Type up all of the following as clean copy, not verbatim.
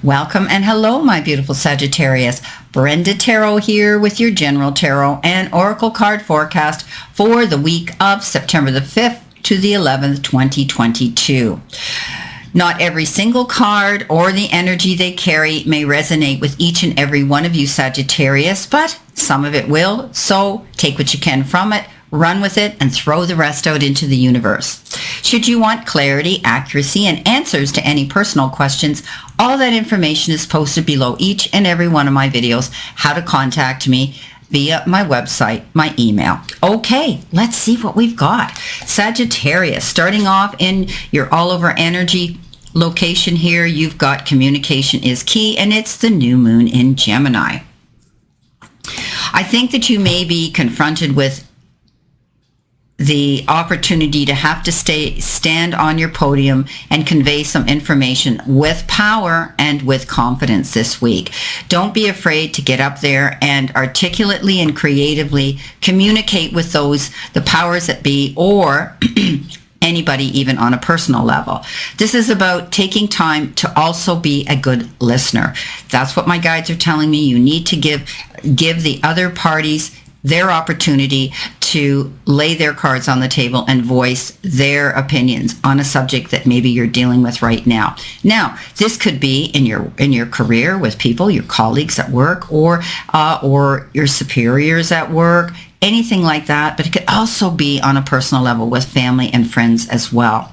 Welcome and hello, my beautiful Sagittarius. Brenda Tarot here with your General Tarot and Oracle card forecast for the week of September the 5th to the 11th, 2022. Not every single card or the energy they carry may resonate with each and every one of you Sagittarius, but some of it will. So take what you can from it, run with it, and throw the rest out into the universe. Should you want clarity, accuracy, and answers to any personal questions, all that information is posted below each and every one of my videos, how to contact me via my website, my email. Okay, let's see what we've got. Sagittarius, starting off in your all-over energy location here, you've got communication is key, and it's the new moon in Gemini. I think that you may be confronted with the opportunity to have to stand on your podium and convey some information with power and with confidence this week. Don't be afraid to get up there and articulately and creatively communicate with the powers that be, or anybody even on a personal level. This is about taking time to also be a good listener. That's what my guides are telling me. You need to give the other parties their opportunity to lay their cards on the table and voice their opinions on a subject that maybe you're dealing with right now. Now, this could be in your career with people, your colleagues at work, or your superiors at work, anything like that. But it could also be on a personal level with family and friends as well,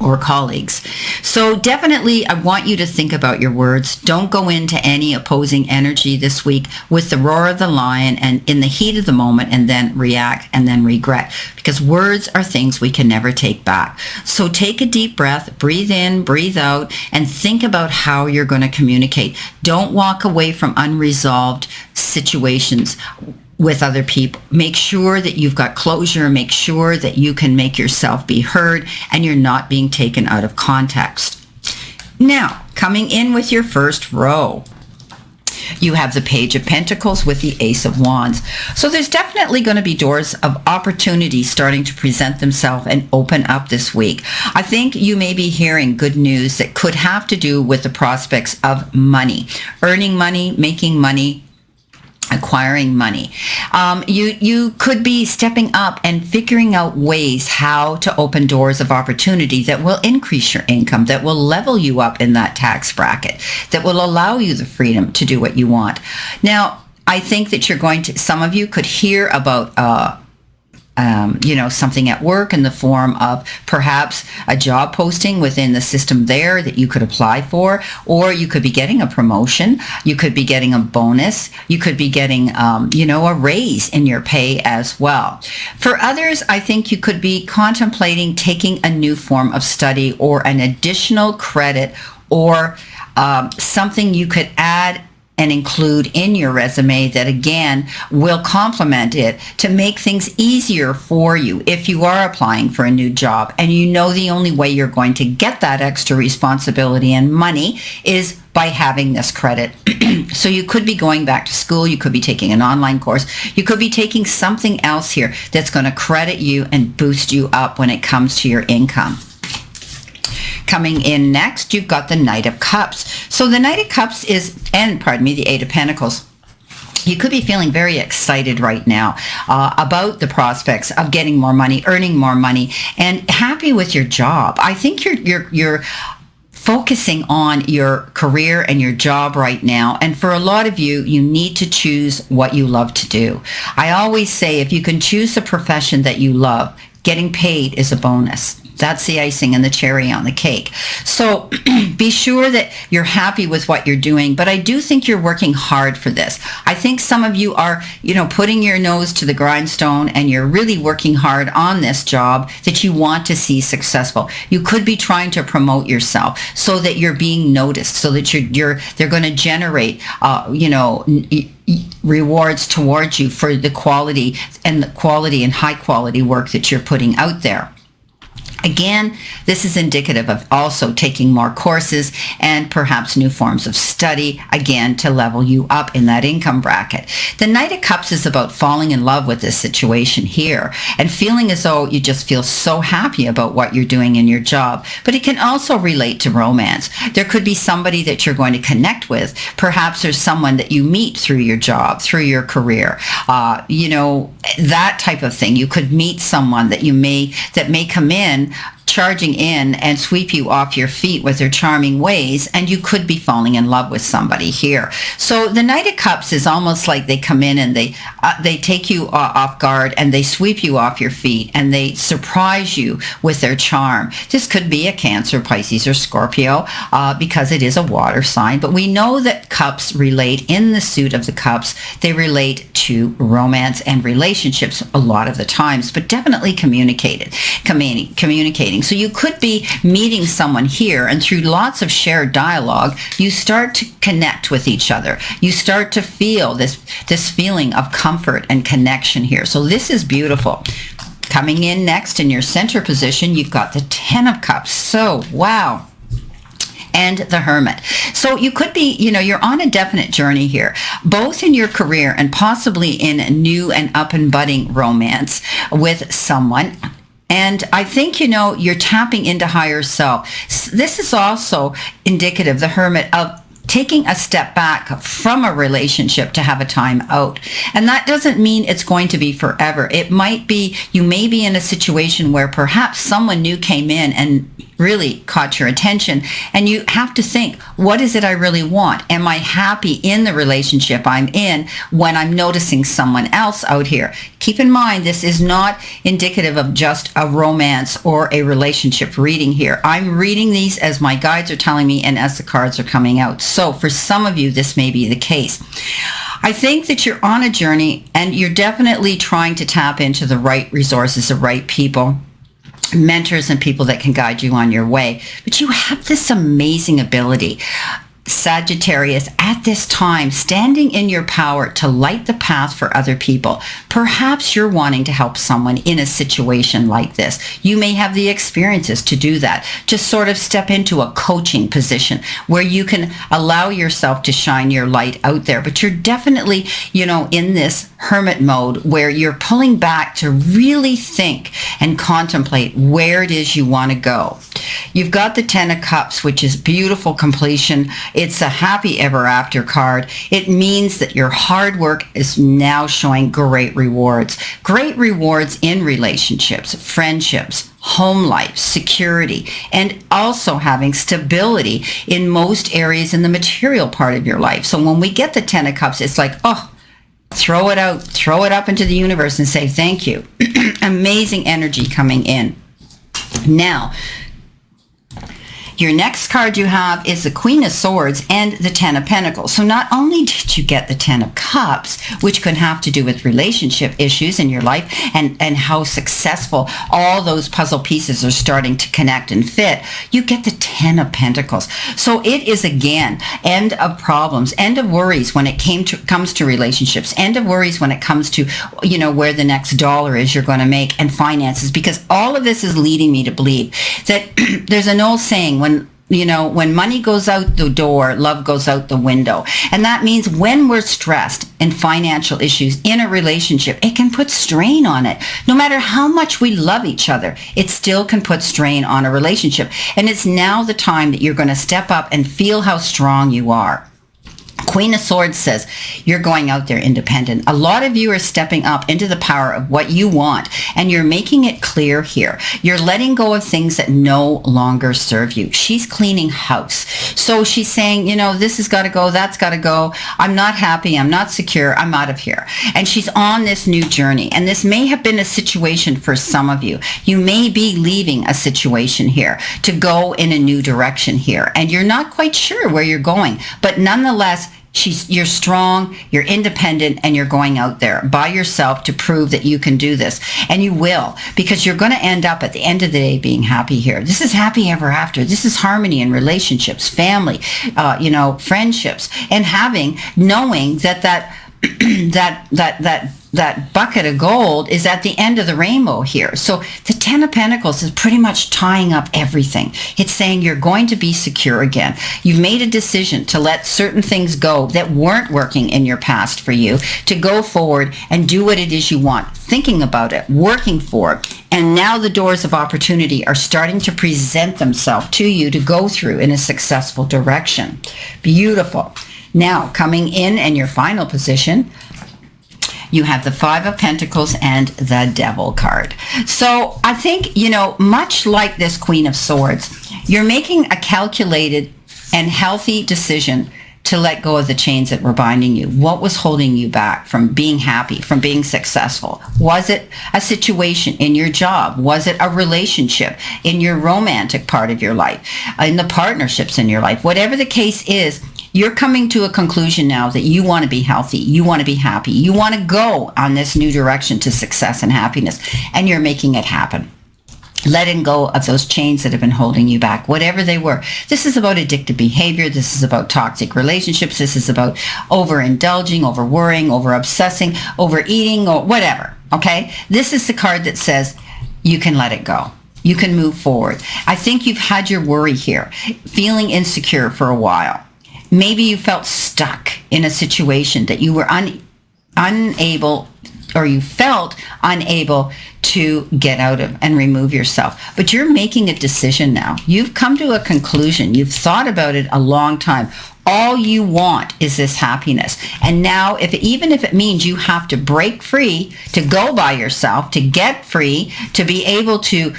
or colleagues. So definitely I want you to think about your words. Don't go into any opposing energy this week with the roar of the lion and in the heat of the moment and then react and then regret, because words are things we can never take back. So take a deep breath, breathe in, breathe out, and think about how you're going to communicate. Don't walk away from unresolved situations with other people. Make sure that you've got closure. Make sure that you can make yourself be heard and you're not being taken out of context. Now, coming in with your first row, you have the Page of Pentacles with the Ace of Wands. So there's definitely going to be doors of opportunity starting to present themselves and open up this week. I think you may be hearing good news that could have to do with the prospects of money, earning money, making money, acquiring money. You could be stepping up and figuring out ways how to open doors of opportunity that will increase your income, that will level you up in that tax bracket, that will allow you the freedom to do what you want. Now, I think that some of you could hear about something at work in the form of perhaps a job posting within the system there that you could apply for, or you could be getting a promotion, you could be getting a bonus, you could be getting, a raise in your pay as well. For others, I think you could be contemplating taking a new form of study or an additional credit, or something you could add and include in your resume that again will complement it to make things easier for you if you are applying for a new job and you know the only way you're going to get that extra responsibility and money is by having this credit. So you could be going back to school, you could be taking an online course, you could be taking something else here that's going to credit you and boost you up when it comes to your income. Coming in next, you've got the Knight of Cups. So the Knight of Cups the Eight of Pentacles. You could be feeling very excited right now about the prospects of getting more money, earning more money, and happy with your job. I think you're focusing on your career and your job right now. And for a lot of you, you need to choose what you love to do. I always say if you can choose the profession that you love, getting paid is a bonus. That's the icing and the cherry on the cake. So be sure that you're happy with what you're doing, but I do think you're working hard for this. I think some of you are, putting your nose to the grindstone and you're really working hard on this job that you want to see successful. You could be trying to promote yourself so that you're being noticed, so that they're going to generate, rewards towards you for the quality and high quality work that you're putting out there. Again, this is indicative of also taking more courses and perhaps new forms of study, again, to level you up in that income bracket. The Knight of Cups is about falling in love with this situation here and feeling as though you just feel so happy about what you're doing in your job. But it can also relate to romance. There could be somebody that you're going to connect with. Perhaps there's someone that you meet through your job, through your career, that type of thing. You could meet someone that may come in charging in and sweep you off your feet with their charming ways, and you could be falling in love with somebody here. So the Knight of Cups is almost like they come in and they take you off guard and they sweep you off your feet and they surprise you with their charm. This could be a Cancer, Pisces, or Scorpio because it is a water sign, but we know that cups relate in the suit of the cups. They relate to romance and relationships a lot of the times, but definitely communicating. So you could be meeting someone here, and through lots of shared dialogue, you start to connect with each other. You start to feel this feeling of comfort and connection here. So this is beautiful. Coming in next in your center position, you've got the Ten of Cups. So, wow. And the Hermit. So you could be, you're on a definite journey here, both in your career and possibly in a new and up and budding romance with someone. And I think, you're tapping into higher self. This is also indicative, the Hermit, of taking a step back from a relationship to have a time out. And that doesn't mean it's going to be forever. It might be, you may be in a situation where perhaps someone new came in and really caught your attention, and you have to think, what is it I really want? Am I happy in the relationship I'm in when I'm noticing someone else out here? Keep in mind, this is not indicative of just a romance or a relationship reading here. I'm reading these as my guides are telling me and as the cards are coming out. So for some of you, this may be the case. I think that you're on a journey and you're definitely trying to tap into the right resources, the right people, mentors and people that can guide you on your way. But you have this amazing ability, Sagittarius, at this time, standing in your power to light the path for other people. Perhaps you're wanting to help someone in a situation like this. You may have the experiences to do that. Just sort of step into a coaching position where you can allow yourself to shine your light out there. But you're definitely, in this hermit mode where you're pulling back to really think and contemplate where it is you want to go. You've got the Ten of Cups, which is beautiful completion. It's a happy ever after card. It means that your hard work is now showing great rewards. Great rewards in relationships, friendships, home life, security, and also having stability in most areas in the material part of your life. So when we get the Ten of Cups, it's like, throw it out, throw it up into the universe and say thank you. Amazing energy coming in. Now, your next card you have is the Queen of Swords and the Ten of Pentacles. So not only did you get the Ten of Cups, which could have to do with relationship issues in your life and how successful all those puzzle pieces are starting to connect and fit, you get the Ten of Pentacles. So it is, again, end of problems, end of worries when it comes to relationships, end of worries when it comes to, where the next dollar is you're going to make and finances, because all of this is leading me to believe that there's an old saying, when money goes out the door, love goes out the window. And that means when we're stressed in financial issues in a relationship, it can put strain on it. No matter how much we love each other, it still can put strain on a relationship. And it's now the time that you're going to step up and feel how strong you are. Queen of Swords says you're going out there independent. A lot of you are stepping up into the power of what you want, and you're making it clear here. You're letting go of things that no longer serve you. She's cleaning house. So she's saying, this has got to go, that's got to go. I'm not happy. I'm not secure. I'm out of here. And she's on this new journey. And this may have been a situation for some of you. You may be leaving a situation here to go in a new direction here. And you're not quite sure where you're going. But nonetheless, you're strong, you're independent, and you're going out there by yourself to prove that you can do this. And you will, because you're going to end up at the end of the day being happy here. This is happy ever after. This is harmony in relationships, family, friendships, and knowing that that bucket of gold is at the end of the rainbow here. So the 10 of Pentacles is pretty much tying up everything. It's saying you're going to be secure again. You've made a decision to let certain things go that weren't working in your past for you, to go forward and do what it is you want, thinking about it, working for it. And now the doors of opportunity are starting to present themselves to you to go through in a successful direction. Beautiful. Now, coming in your final position, you have the 5 of Pentacles and the Devil card. So I think, much like this Queen of Swords, you're making a calculated and healthy decision to let go of the chains that were binding you. What was holding you back from being happy, from being successful? Was it a situation in your job? Was it a relationship in your romantic part of your life, in the partnerships in your life? Whatever the case is, you're coming to a conclusion now that you want to be healthy, you want to be happy, you want to go on this new direction to success and happiness, and you're making it happen. Letting go of those chains that have been holding you back, whatever they were. This is about addictive behavior. This is about toxic relationships. This is about overindulging, over-worrying, over-obsessing, overeating, or whatever, okay? This is the card that says you can let it go. You can move forward. I think you've had your worry here, feeling insecure for a while. Maybe you felt stuck in a situation that you were unable, or you felt unable to get out of and remove yourself. But you're making a decision now. You've come to a conclusion. You've thought about it a long time. All you want is this happiness. And now, even if it means you have to break free, to go by yourself, to get free, to be able to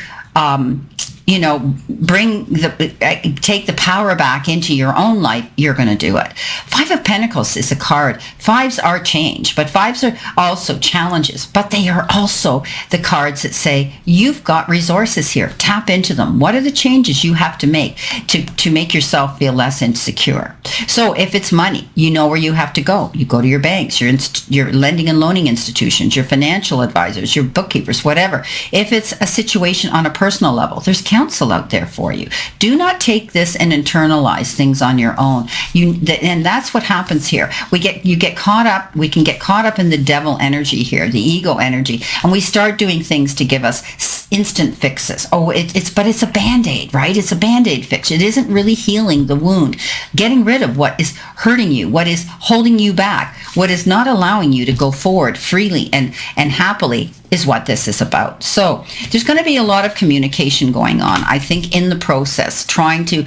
take the power back into your own life, you're going to do it. 5 of Pentacles is a card. 5s are change, but 5s are also challenges, but they are also the cards that say, you've got resources here. Tap into them. What are the changes you have to make to make yourself feel less insecure? So if it's money, you know where you have to go. You go to your banks, your lending and loaning institutions, your financial advisors, your bookkeepers, whatever. If it's a situation on a personal level, there's counsel out there for you. Do not take this and internalize things on your own. And that's what happens here. We can get caught up in the devil energy here, the ego energy, and we start doing things to give us instant fixes. But it's a Band-Aid, right? It's a Band-Aid fix. It isn't really healing the wound. Getting rid of what is hurting you, what is holding you back, what is not allowing you to go forward freely and happily is what this is about. So there's going to be a lot of communication going on, I think, in the process, trying to,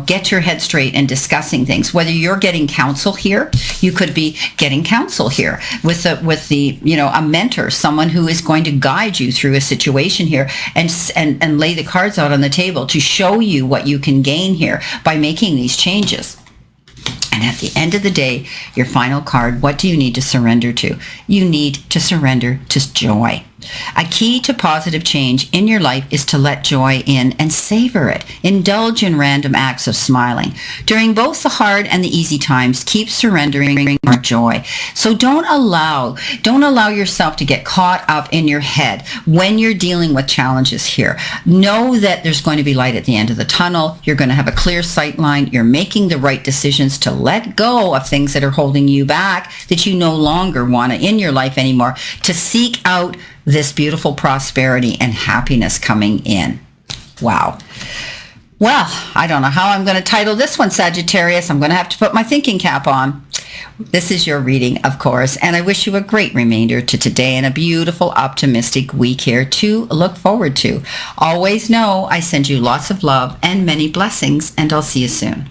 get your head straight and discussing things. Whether you're getting counsel here, you could be getting counsel here with a mentor, someone who is going to guide you through a situation here and lay the cards out on the table to show you what you can gain here by making these changes. And at the end of the day, your final card, what do you need to surrender to? You need to surrender to joy. A key to positive change in your life is to let joy in and savor it. Indulge in random acts of smiling. During both the hard and the easy times, keep surrendering more joy. So don't allow yourself to get caught up in your head when you're dealing with challenges here. Know that there's going to be light at the end of the tunnel. You're going to have a clear sight line. You're making the right decisions to let go of things that are holding you back, that you no longer want in your life anymore, to seek out this beautiful prosperity and happiness coming in. Wow. Well, I don't know how I'm going to title this one, Sagittarius. I'm going to have to put my thinking cap on. This is your reading, of course, and I wish you a great remainder to today and a beautiful, optimistic week here to look forward to. Always know I send you lots of love and many blessings, and I'll see you soon.